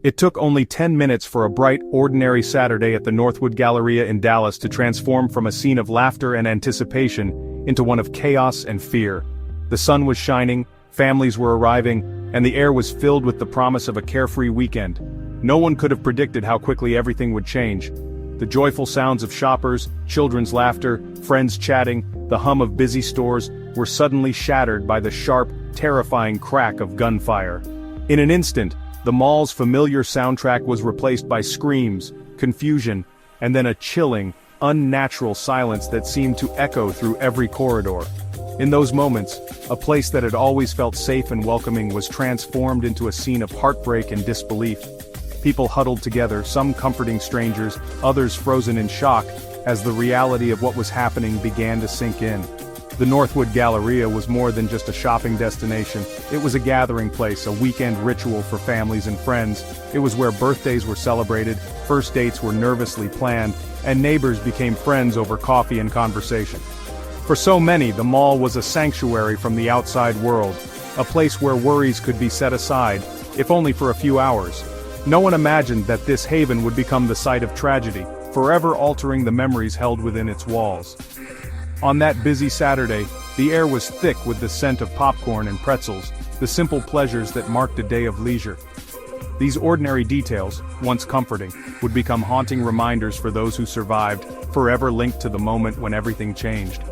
It took only 10 minutes for a bright, ordinary Saturday at the Northwood Galleria in Dallas to transform from a scene of laughter and anticipation into one of chaos and fear. The sun was shining, families were arriving, and the air was filled with the promise of a carefree weekend. No one could have predicted how quickly everything would change. The joyful sounds of shoppers, children's laughter, friends chatting, the hum of busy stores were suddenly shattered by the sharp, terrifying crack of gunfire. In an instant, the mall's familiar soundtrack was replaced by screams, confusion, and then a chilling, unnatural silence that seemed to echo through every corridor. In those moments, a place that had always felt safe and welcoming was transformed into a scene of heartbreak and disbelief. People huddled together, some comforting strangers, others frozen in shock, as the reality of what was happening began to sink in. The Northwood Galleria was more than just a shopping destination. It was a gathering place, a weekend ritual for families and friends. It was where birthdays were celebrated, first dates were nervously planned, and neighbors became friends over coffee and conversation. For so many, the mall was a sanctuary from the outside world, a place where worries could be set aside, if only for a few hours. No one imagined that this haven would become the site of tragedy, forever altering the memories held within its walls. On that busy Saturday, the air was thick with the scent of popcorn and pretzels, the simple pleasures that marked a day of leisure. These ordinary details, once comforting, would become haunting reminders for those who survived, forever linked to the moment when everything changed.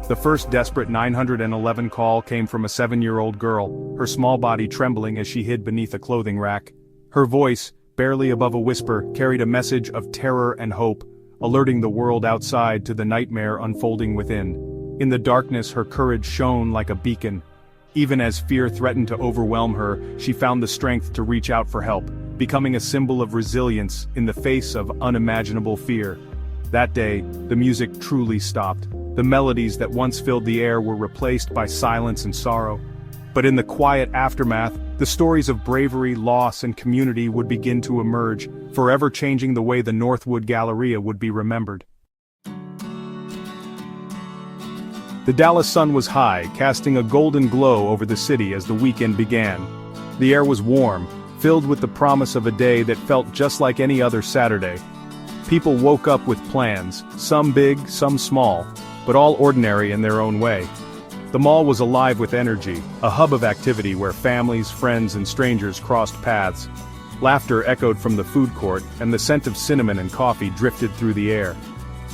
The first desperate 911 call came from a 7-year-old girl, her small body trembling as she hid beneath a clothing rack. Her voice, barely above a whisper, carried a message of terror and hope, alerting the world outside to the nightmare unfolding within. In the darkness, her courage shone like a beacon. Even as fear threatened to overwhelm her, she found the strength to reach out for help, becoming a symbol of resilience in the face of unimaginable fear. That day, the music truly stopped. The melodies that once filled the air were replaced by silence and sorrow. But in the quiet aftermath, the stories of bravery, loss, and community would begin to emerge, forever changing the way the Northwood Galleria would be remembered. The Dallas sun was high, casting a golden glow over the city as the weekend began. The air was warm, filled with the promise of a day that felt just like any other Saturday. People woke up with plans, some big, some small, but all ordinary in their own way. The mall was alive with energy, a hub of activity where families, friends, and strangers crossed paths. Laughter echoed from the food court, and the scent of cinnamon and coffee drifted through the air.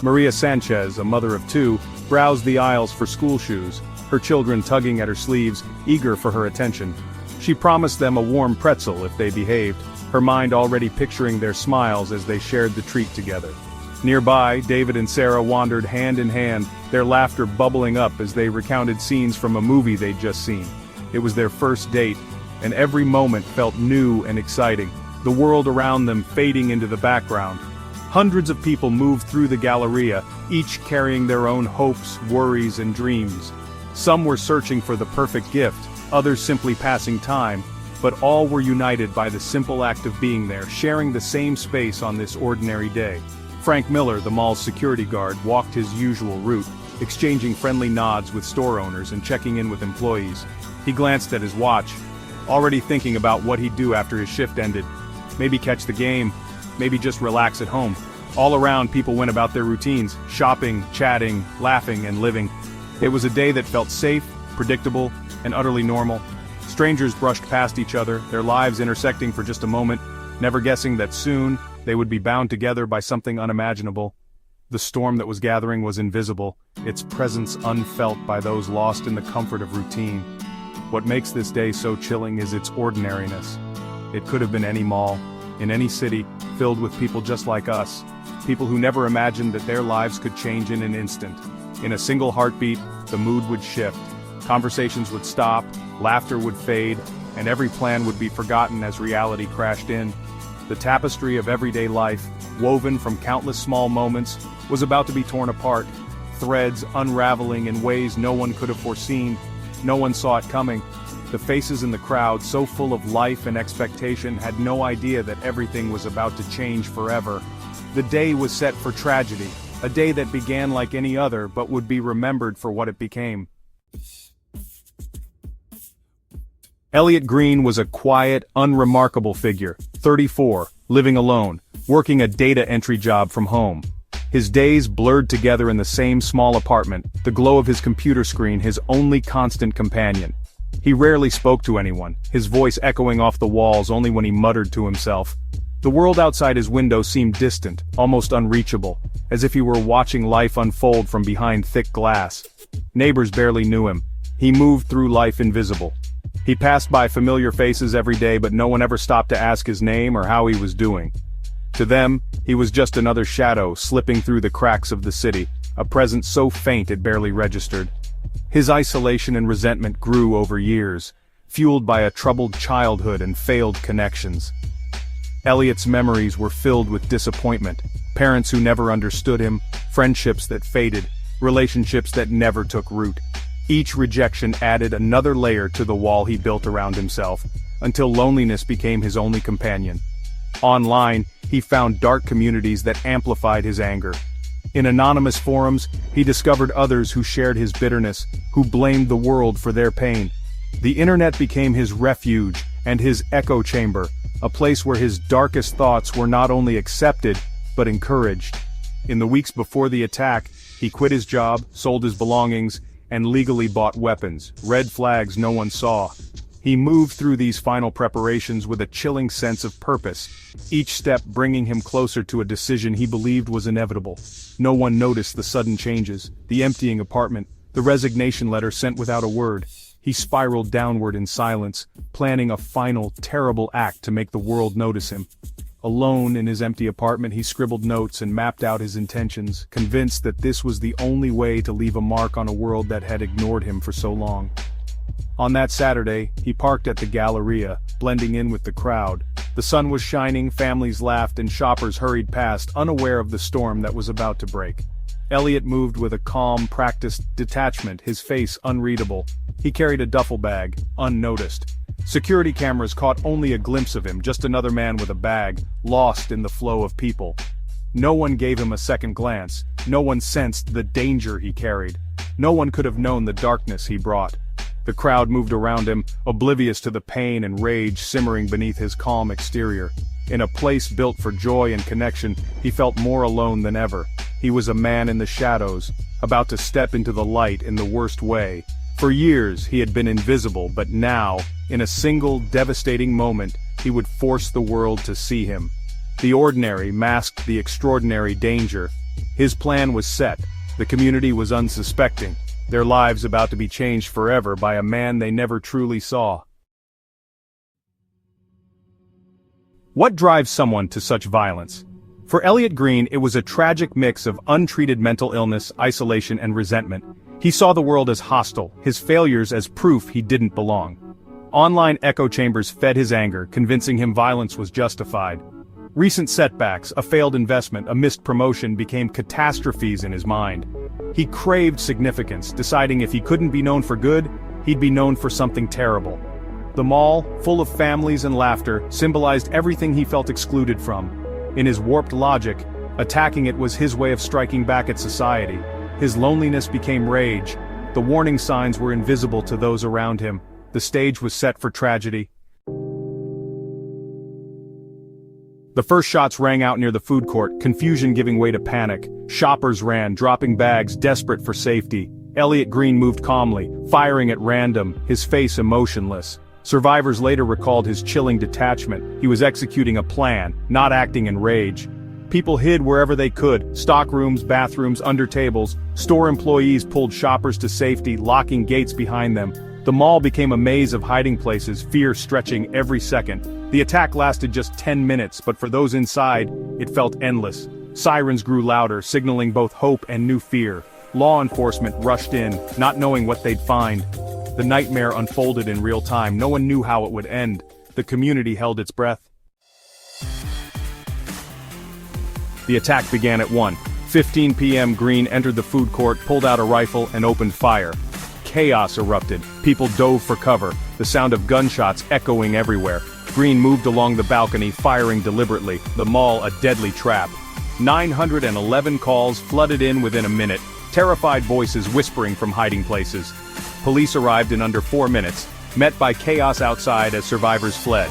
Maria Sanchez, a mother of two, browsed the aisles for school shoes, her children tugging at her sleeves, eager for her attention. She promised them a warm pretzel if they behaved, her mind already picturing their smiles as they shared the treat together. Nearby, David and Sarah wandered hand in hand, their laughter bubbling up as they recounted scenes from a movie they'd just seen. It was their first date, and every moment felt new and exciting, the world around them fading into the background. Hundreds of people moved through the Galleria, each carrying their own hopes, worries, and dreams. Some were searching for the perfect gift, others simply passing time, but all were united by the simple act of being there, sharing the same space on this ordinary day. Frank Miller, the mall's security guard, walked his usual route, exchanging friendly nods with store owners and checking in with employees. He glanced at his watch, already thinking about what he'd do after his shift ended. Maybe catch the game, maybe just relax at home. All around, people went about their routines, shopping, chatting, laughing, and living. It was a day that felt safe, predictable, and utterly normal. Strangers brushed past each other, their lives intersecting for just a moment, never guessing that soon, they would be bound together by something unimaginable. The storm that was gathering was invisible, its presence unfelt by those lost in the comfort of routine. What makes this day so chilling is its ordinariness. It could have been any mall, in any city, filled with people just like us, people who never imagined that their lives could change in an instant. In a single heartbeat, the mood would shift, conversations would stop, laughter would fade, and every plan would be forgotten as reality crashed in. The tapestry of everyday life, woven from countless small moments, was about to be torn apart, threads unraveling in ways no one could have foreseen. No one saw it coming. The faces in the crowd, so full of life and expectation, had no idea that everything was about to change forever. The day was set for tragedy, a day that began like any other but would be remembered for what it became. Elliot Greene was a quiet, unremarkable figure, 34, living alone, working a data entry job from home. His days blurred together in the same small apartment, the glow of his computer screen his only constant companion. He rarely spoke to anyone, his voice echoing off the walls only when he muttered to himself. The world outside his window seemed distant, almost unreachable, as if he were watching life unfold from behind thick glass. Neighbors barely knew him. He moved through life invisible. He passed by familiar faces every day, but no one ever stopped to ask his name or how he was doing. To them, he was just another shadow slipping through the cracks of the city, a presence so faint it barely registered. His isolation and resentment grew over years, fueled by a troubled childhood and failed connections. Elliot's memories were filled with disappointment, parents who never understood him, friendships that faded, relationships that never took root. Each rejection added another layer to the wall he built around himself, until loneliness became his only companion. Online, he found dark communities that amplified his anger. In anonymous forums, he discovered others who shared his bitterness, who blamed the world for their pain. The internet became his refuge and his echo chamber, a place where his darkest thoughts were not only accepted, but encouraged. In the weeks before the attack, he quit his job, sold his belongings, and legally bought weapons, red flags no one saw. He moved through these final preparations with a chilling sense of purpose, each step bringing him closer to a decision he believed was inevitable. No one noticed the sudden changes, the emptying apartment, the resignation letter sent without a word. He spiraled downward in silence, planning a final, terrible act to make the world notice him. Alone in his empty apartment, he scribbled notes and mapped out his intentions, convinced that this was the only way to leave a mark on a world that had ignored him for so long. On that Saturday, he parked at the Galleria, blending in with the crowd. The sun was shining, families laughed, and shoppers hurried past, unaware of the storm that was about to break. Elliot moved with a calm, practiced detachment, his face unreadable. He carried a duffel bag, unnoticed. Security cameras caught only a glimpse of him, just another man with a bag, lost in the flow of people. No one gave him a second glance. No one sensed the danger he carried. No one could have known the darkness he brought. The crowd moved around him, oblivious to the pain and rage simmering beneath his calm exterior. In a place built for joy and connection, he felt more alone than ever. He was a man in the shadows, about to step into the light in the worst way. For years, he had been invisible, but now, in a single devastating moment, he would force the world to see him. The ordinary masked the extraordinary danger. His plan was set. The community was unsuspecting, their lives about to be changed forever by a man they never truly saw. What drives someone to such violence? For Elliot Greene, it was a tragic mix of untreated mental illness, isolation, and resentment. He saw the world as hostile, his failures as proof he didn't belong. Online echo chambers fed his anger, convincing him violence was justified. Recent setbacks, a failed investment, a missed promotion became catastrophes in his mind. He craved significance, deciding if he couldn't be known for good, he'd be known for something terrible. The mall, full of families and laughter, symbolized everything he felt excluded from. In his warped logic, attacking it was his way of striking back at society. His loneliness became rage. The warning signs were invisible to those around him. The stage was set for tragedy. The first shots rang out near the food court, confusion giving way to panic. Shoppers ran, dropping bags, desperate for safety. Elliot Greene moved calmly, firing at random, his face emotionless. Survivors later recalled his chilling detachment. He was executing a plan, not acting in rage. People hid wherever they could, stockrooms, bathrooms, under tables. Store employees pulled shoppers to safety, locking gates behind them. The mall became a maze of hiding places, fear stretching every second. The attack lasted just 10 minutes, but for those inside, it felt endless. Sirens grew louder, signaling both hope and new fear. Law enforcement rushed in, not knowing what they'd find. The nightmare unfolded in real time. No one knew how it would end. The community held its breath. The attack began at 1:15 p.m. Greene entered the food court, pulled out a rifle, and opened fire. Chaos erupted. People dove for cover, the sound of gunshots echoing everywhere. Greene moved along the balcony, firing deliberately, the mall a deadly trap. 911 calls flooded in within a minute, terrified voices whispering from hiding places. Police arrived in under 4 minutes, met by chaos outside as survivors fled.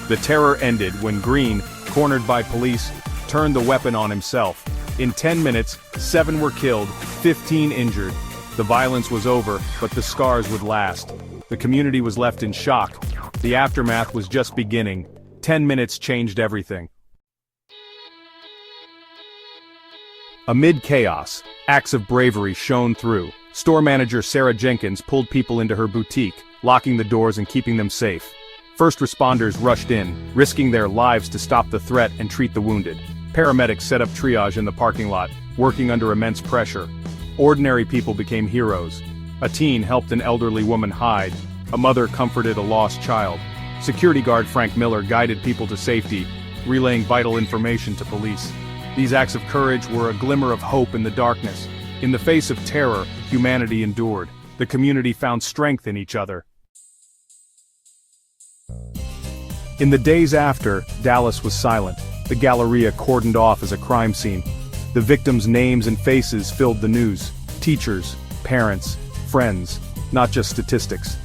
The terror ended when Greene, cornered by police, turned the weapon on himself. In 10 minutes, 7 were killed, 15 injured. The violence was over, but the scars would last. The community was left in shock. The aftermath was just beginning. 10 minutes changed everything. Amid chaos, acts of bravery shone through. Store manager Sarah Jenkins pulled people into her boutique, locking the doors and keeping them safe. First responders rushed in, risking their lives to stop the threat and treat the wounded. Paramedics set up triage in the parking lot, working under immense pressure. Ordinary people became heroes. A teen helped an elderly woman hide. A mother comforted a lost child. Security guard Frank Miller guided people to safety, relaying vital information to police. These acts of courage were a glimmer of hope in the darkness. In the face of terror, humanity endured. The community found strength in each other. In the days after, Dallas was silent. The Galleria cordoned off as a crime scene. The victims' names and faces filled the news. Teachers, parents, friends, not just statistics.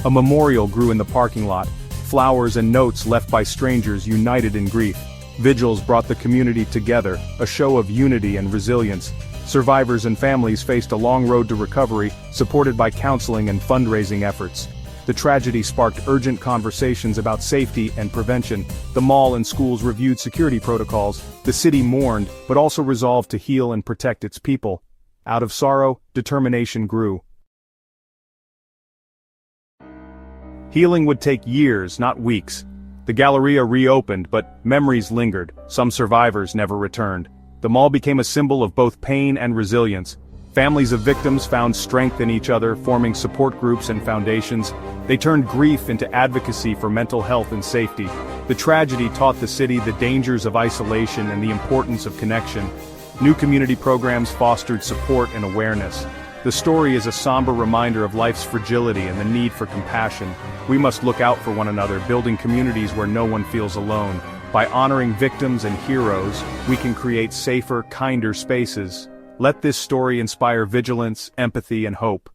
A memorial grew in the parking lot. Flowers and notes left by strangers united in grief. Vigils brought the community together, a show of unity and resilience. Survivors and families faced a long road to recovery, supported by counseling and fundraising efforts. The tragedy sparked urgent conversations about safety and prevention. The mall and schools reviewed security protocols. The city mourned, but also resolved to heal and protect its people. Out of sorrow, determination grew. Healing would take years, not weeks. The Galleria reopened, but memories lingered. Some survivors never returned. The mall became a symbol of both pain and resilience. Families of victims found strength in each other, forming support groups and foundations. They turned grief into advocacy for mental health and safety. The tragedy taught the city the dangers of isolation and the importance of connection. New community programs fostered support and awareness. The story is a somber reminder of life's fragility and the need for compassion. We must look out for one another, building communities where no one feels alone. By honoring victims and heroes, we can create safer, kinder spaces. Let this story inspire vigilance, empathy, and hope.